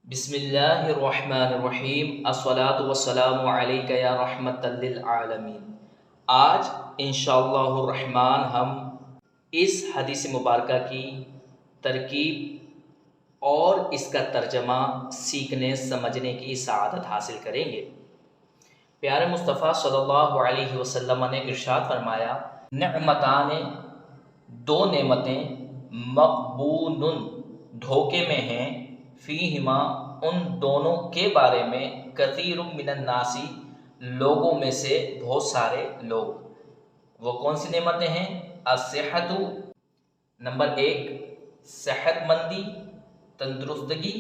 بسم اللہ الرحمن الرحیم الصلاۃ والسلام علیک یا رحمت للعالمین۔ آج انشاءاللہ الرحمن ہم اس حدیث مبارکہ کی ترکیب اور اس کا ترجمہ سیکھنے سمجھنے کی سعادت حاصل کریں گے۔ پیارے مصطفیٰ صلی اللہ علیہ وسلم نے ارشاد فرمایا، نعمتان، دو نعمتیں، مغبون، دھوکے میں ہیں، فیہما، ان دونوں کے بارے میں، کثیر من الناس، لوگوں میں سے بہت سارے لوگ۔ وہ کون سی نعمتیں ہیں؟ الصحت، نمبر 1 صحت مندی، تندرستگی،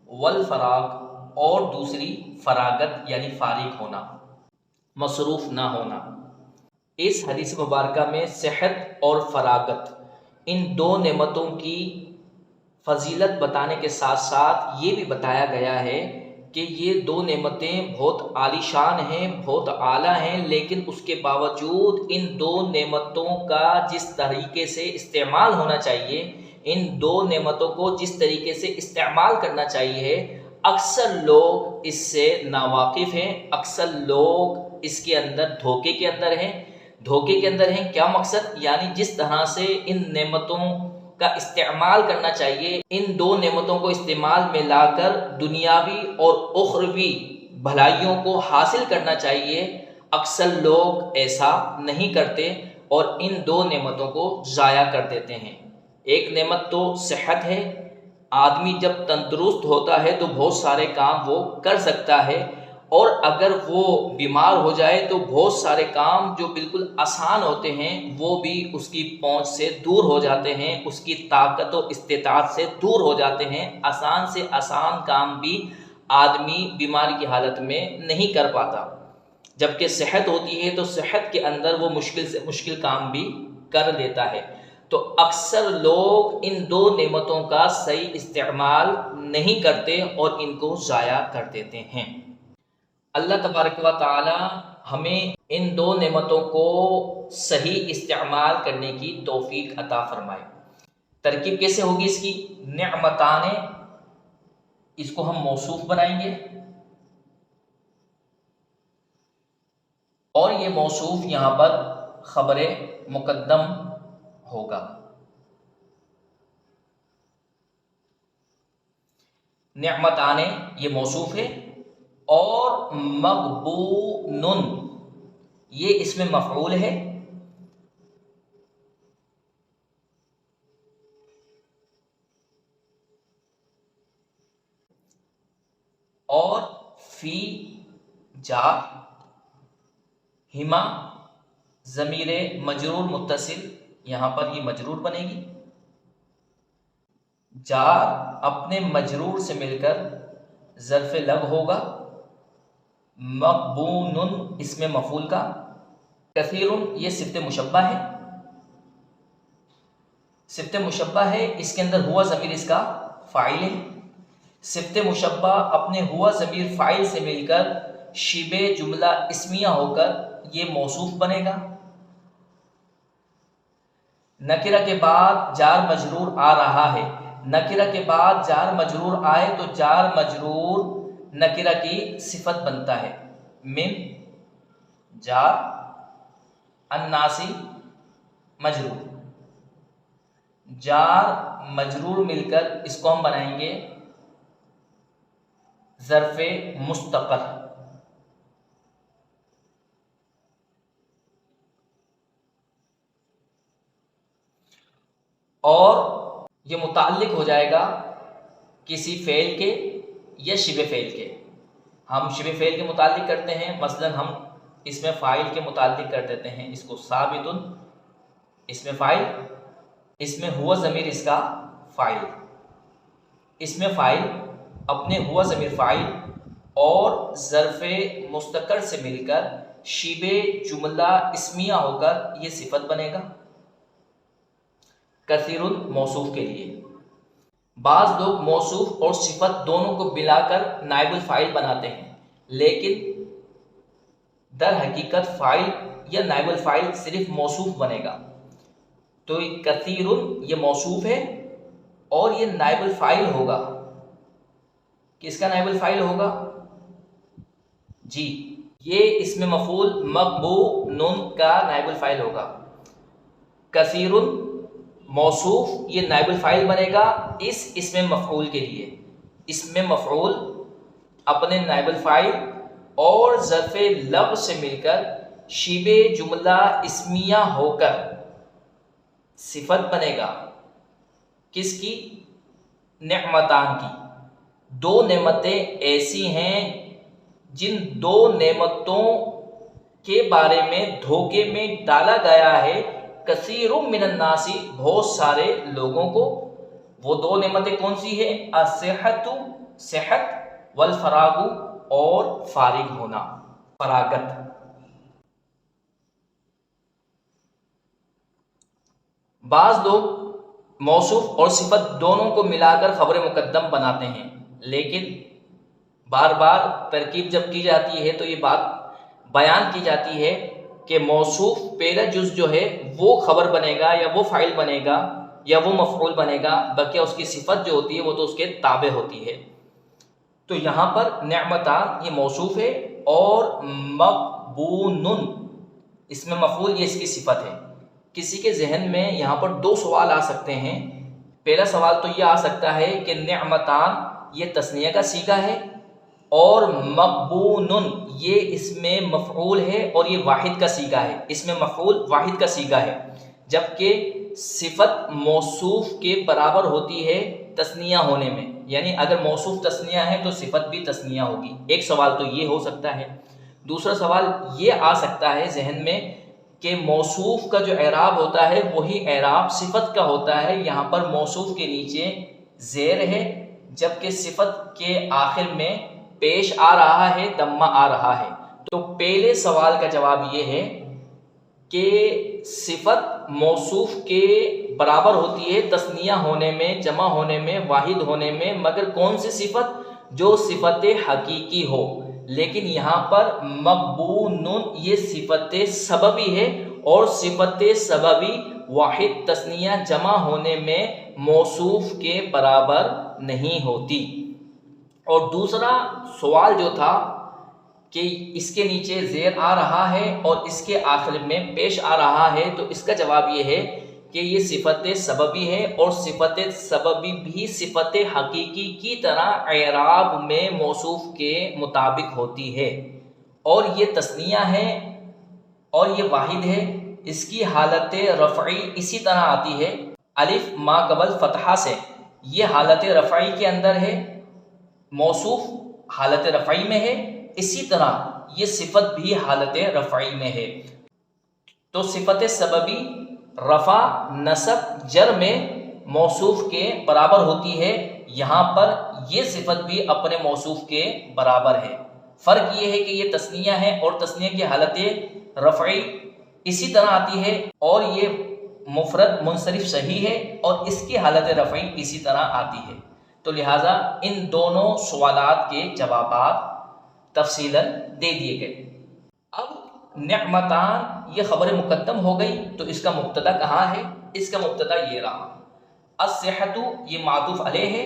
والفراغ، اور دوسری فراغت یعنی فارغ ہونا، مصروف نہ ہونا۔ اس حدیث مبارکہ میں صحت اور فراغت، ان دو نعمتوں کی فضیلت بتانے کے ساتھ ساتھ یہ بھی بتایا گیا ہے کہ یہ دو نعمتیں بہت عالی شان ہیں، بہت اعلیٰ ہیں، لیکن اس کے باوجود ان دو نعمتوں کا جس طریقے سے استعمال ہونا چاہیے، ان دو نعمتوں کو جس طریقے سے استعمال کرنا چاہیے، اکثر لوگ اس سے ناواقف ہیں، اکثر لوگ اس کے اندر دھوکے کے اندر ہیں۔ دھوکے کے اندر ہیں کیا مقصد؟ یعنی جس طرح سے ان نعمتوں کا استعمال کرنا چاہیے، ان دو نعمتوں کو استعمال میں لا کر دنیاوی اور اخروی بھلائیوں کو حاصل کرنا چاہیے، اکثر لوگ ایسا نہیں کرتے اور ان دو نعمتوں کو ضائع کر دیتے ہیں۔ ایک نعمت تو صحت ہے، آدمی جب تندرست ہوتا ہے تو بہت سارے کام وہ کر سکتا ہے، اور اگر وہ بیمار ہو جائے تو بہت سارے کام جو بالکل آسان ہوتے ہیں وہ بھی اس کی پہنچ سے دور ہو جاتے ہیں، اس کی طاقت و استطاعت سے دور ہو جاتے ہیں۔ آسان سے آسان کام بھی آدمی بیماری کی حالت میں نہیں کر پاتا، جبکہ صحت ہوتی ہے تو صحت کے اندر وہ مشکل سے مشکل کام بھی کر لیتا ہے۔ تو اکثر لوگ ان دو نعمتوں کا صحیح استعمال نہیں کرتے اور ان کو ضائع کر دیتے ہیں۔ اللہ تبارک و تعالی ہمیں ان دو نعمتوں کو صحیح استعمال کرنے کی توفیق عطا فرمائے۔ ترکیب کیسے ہوگی اس کی؟ نعمتان، اس کو ہم موصوف بنائیں گے، اور یہ موصوف یہاں پر خبر مقدم ہوگا۔ نعمتان یہ موصوف ہے، اور مغبون یہ اس میں مفعول ہے، اور فی جار، ہما ضمیر مجرور متصل، یہاں پر یہ مجرور بنے گی، جار اپنے مجرور سے مل کر ظرف لگ ہوگا، مغبون اس میں مفعول کا، کثیر یہ صفت مشبہ ہے، صفت مشبہ ہے، اس کے اندر ہوا ضمیر اس کا فاعل ہے۔ صفت مشبہ اپنے ہوا ضمیر فاعل سے مل کر شبہ جملہ اسمیہ ہو کر یہ موصوف بنے گا۔ نکرہ کے بعد جار مجرور آ رہا ہے، نکرہ کے بعد جار مجرور آئے تو جار مجرور نکرہ کی صفت بنتا ہے۔ من جار، الناسی مجرور، جار مجرور مل کر اس کو ہم بنائیں گے ظرف مستقر۔ اور یہ متعلق ہو جائے گا کسی فعل کے یا شبہ فعل کے۔ ہم شبہ فعل کے متعلق کرتے ہیں، مثلا ہم اس میں فاعل کے متعلق کر دیتے ہیں، اس کو ثابت، اس میں فاعل، اس میں ہوا ضمیر اس کا فاعل، اس میں فاعل اپنے ہوا ضمیر فاعل اور ظرف مستقر سے مل کر شبہ جملہ اسمیہ ہو کر یہ صفت بنے گا۔ کثیر موصوف کے لیے بعض لوگ موصوف اور صفت دونوں کو ملا کر نائب الفاعل بناتے ہیں، لیکن در حقیقت فاعل یا نائب الفاعل صرف موصوف بنے گا۔ تو کثیر یہ موصوف ہے اور یہ نائب الفاعل ہوگا، کس کا نائب الفاعل ہوگا؟ جی یہ اسم مفعول مقبون کا نائب الفاعل ہوگا. کثیر موصوف یہ نائب الفاعل بنے گا اس اسم مفعول کے لیے. اسم مفعول اپنے نائب الفاعل اور ظرف لفظ سے مل کر شبہ جملہ اسمیہ ہو کر صفت بنے گا. کس کی؟ نعمتان کی. دو نعمتیں ایسی ہیں جن دو نعمتوں کے بارے میں دھوکے میں ڈالا گیا ہے کثیر من الناس بہت سارے لوگوں کو. وہ دو نعمتیں کون سی ہیں؟ الصحت صحت والفراغ اور فارغ ہونا فراغت. بعض لوگ موصوف اور صفت دونوں کو ملا کر خبر مقدم بناتے ہیں، لیکن بار بار ترکیب جب کی جاتی ہے تو یہ بات بیان کی جاتی ہے کہ موصوف پہلا جز جو ہے وہ خبر بنے گا یا وہ فاعل بنے گا یا وہ مفعول بنے گا، بلکہ اس کی صفت جو ہوتی ہے وہ تو اس کے تابع ہوتی ہے. تو یہاں پر نعمتان یہ موصوف ہے اور مقبون اس میں مفعول یہ اس کی صفت ہے. کسی کے ذہن میں یہاں پر دو سوال آ سکتے ہیں. پہلا سوال تو یہ آ سکتا ہے کہ نعمتان یہ تثنیہ کا صیغہ ہے اور مقبون یہ اس میں مفعول ہے اور یہ واحد کا صیغہ ہے. اس میں مفعول واحد کا صیغہ ہے، جبکہ صفت موصوف کے برابر ہوتی ہے تثنیہ ہونے میں. یعنی اگر موصوف تثنیہ ہے تو صفت بھی تثنیہ ہوگی. ایک سوال تو یہ ہو سکتا ہے. دوسرا سوال یہ آ سکتا ہے ذہن میں کہ موصوف کا جو اعراب ہوتا ہے وہی اعراب صفت کا ہوتا ہے. یہاں پر موصوف کے نیچے زیر ہے جبکہ صفت کے آخر میں پیش آ رہا ہے، دمہ آ رہا ہے. تو پہلے سوال کا جواب یہ ہے کہ صفت موصوف کے برابر ہوتی ہے تثنیہ ہونے میں، جمع ہونے میں، واحد ہونے میں، مگر کون سی صفت؟ جو صفت حقیقی ہو. لیکن یہاں پر مقبون یہ صفت سببی ہے اور صفت سببی واحد تثنیہ جمع ہونے میں موصوف کے برابر نہیں ہوتی. اور دوسرا سوال جو تھا کہ اس کے نیچے زیر آ رہا ہے اور اس کے آخر میں پیش آ رہا ہے، تو اس کا جواب یہ ہے کہ یہ صفت سببی ہے اور صفت سببی بھی صفت حقیقی کی طرح اعراب میں موصوف کے مطابق ہوتی ہے. اور یہ تثنیہ ہے اور یہ واحد ہے. اس کی حالت رفعی اسی طرح آتی ہے الف ما قبل فتحہ سے. یہ حالت رفعی کے اندر ہے، موصوف حالت رفعی میں ہے، اسی طرح یہ صفت بھی حالت رفعی میں ہے. تو صفت سببی رفع نصب جر میں موصوف کے برابر ہوتی ہے. یہاں پر یہ صفت بھی اپنے موصوف کے برابر ہے. فرق یہ ہے کہ یہ تثنیہ ہے اور تثنیہ کی حالت رفعی اسی طرح آتی ہے اور یہ مفرد منصرف صحیح ہے اور اس کی حالت رفعی اسی طرح آتی ہے. تو لہٰذا ان دونوں سوالات کے جوابات تفصیلاً دے دیے گئے. اب نعمتان یہ خبر مقدم ہو گئی تو اس کا مبتدا کہاں ہے؟ اس کا مبتدا یہ رہا. الصحت یہ معطوف علیہ ہے،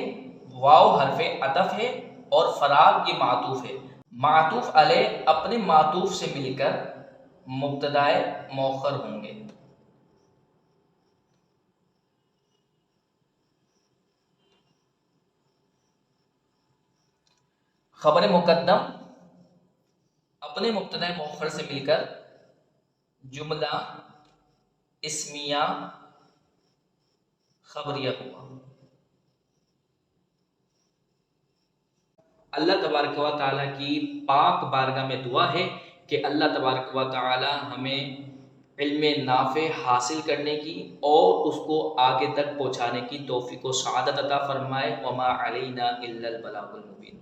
واو حرف عطف ہے اور فراغ یہ معطوف ہے. معطوف علیہ اپنے معطوف سے مل کر مبتدا مؤخر ہوں گے. خبر مقدم اپنے مبتدا مؤخر سے مل کر جملہ اسمیہ خبریہ ہوا. اللہ تبارک و تعالیٰ کی پاک بارگاہ میں دعا ہے کہ اللہ تبارک و تعالیٰ ہمیں علم نافع حاصل کرنے کی اور اس کو آگے تک پہنچانے کی توفیق و سعادت عطا فرمائے. وما علینا الا البلاغ المبین.